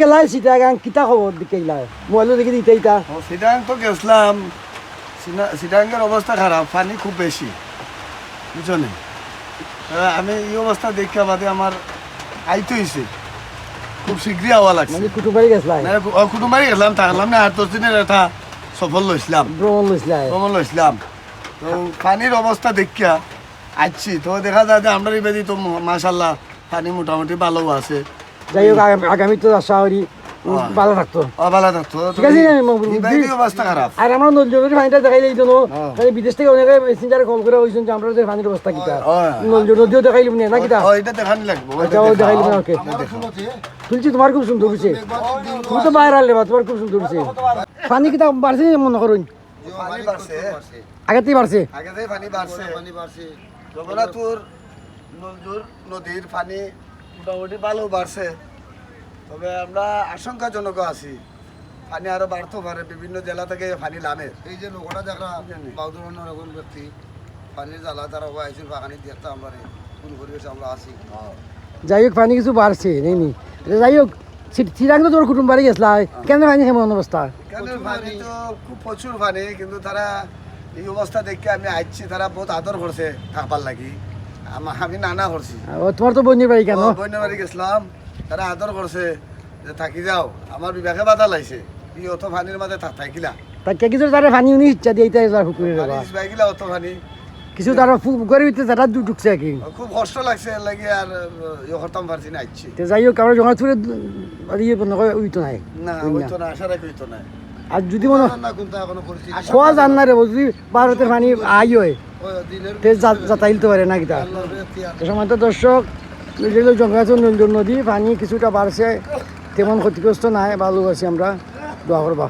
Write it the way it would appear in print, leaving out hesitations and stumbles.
গেলাই সিটাগাং কিতা খবর দিকেইলাই মোবাইলও দেখি দিতে ইতা সিটাং তো গেছিলাম সিটাঙ্গের অবস্থা খারাপ, পানি খুব বেশি, বুঝছো নি? আমি এই অবস্থা দেখা বাদে আমার আইতে হয়েছে, খুব শীঘ্রই হওয়া লাগছে। মানে কুটুবাড়ি গেছলাই কুটুমারি গেলাম, থাকলাম না 8-10 দিনের একটা সফল লইছিলাম, ভ্রমণ লইছিলাম। তো পানির অবস্থা দেখিয়া আসছি, তো দেখা যায় যে আমরা এবারে তো মাশাল্লাহ পানি মোটামুটি ভালো আছে। যাই হোক আগামী তো আশা করি ভালো থাকতো। ভালো থাকতো, ঠিক আছে। অবস্থা খারাপ। আর আমরা নলজনের পানিটা দেখাই দিই তো, বিদেশ থেকে অনেকে মেসেঞ্জারে কল করে হয়েছেন যে আমরা যে পানির অবস্থা কিতা, নলজন নদীও দেখাইলাম না কিতা, এটা দেখানি লাগবো, দেখাইলাম না। ওকে তুলছি, তোমার খুব সুন্দর হয়েছে, তুমি তো বাইরে আনলে তোমার খুব সুন্দর হয়েছে। পানি কিতা বাড়ছে মনে করুন, আগেতেই বাড়ছে, পানি বাড়ছে। রঘুনাথপুর নদীর পানি মোটামুটি ভালো বাড়ছে, তবে আমরা আশঙ্কাজনক আছি, পানি আরো বাড়তে পারে। বিভিন্ন জেলা থেকে পানি নামে। এই যে লোকটা দেখা বাউদুরনের এখন ব্যক্তি পানির জ্বালা তারা আইসিল বাগানি দেখতে আমরা কোন পরিবেশে আমরা আছি। যাই হোক পানি কিছু বাড়ছে নেই। যাই হোক চিরাং তো তোর কুটুম বাড়ি গেছিল, কেন পানি কেমন অবস্থা? পানি তো খুব প্রচুর পানি, কিন্তু তারা এই অবস্থা দেখে আমি আসছি, তারা বহুত আদর করছে থাকবার লাগি। আমি নানা করছি। তোমার তো বন্যের বাড়ি, কেন বন্যের বাড়ি গেছিলাম, তারা আদর করছে যে থাকি যাও। আমার বিবেকে বাধা লাইছে, ই অত পানির মাঝে থাকিলা, তাকে কিছু তারা পানি উনি ইচ্ছা দিয়ে পুকুরে বাইকিলা অত পানি কিছু তারা পুকুরের ভিতরে তারা ঢুকছে আর কি, খুব কষ্ট লাগছে লাগে। আর ইয়ে করতাম পারছি না, আসছি। যাই হোক আমরা জগন্নাথপুরে উইতো নাই না হইতো না, আশা রাখি হইতো না। আর যদি মনে এখনো পরিস্থিতি খোয়া যান না রে, যদি ভারতের পানি আই হয় যাতাইলতে পারে না কিতা। সময় তো দর্শক জগন্নাথপুর নদী পানি কিছুটা বাড়ছে, তেমন ক্ষতিগ্রস্ত নাই, ভালো আছি আমরা, দোয়া করবা।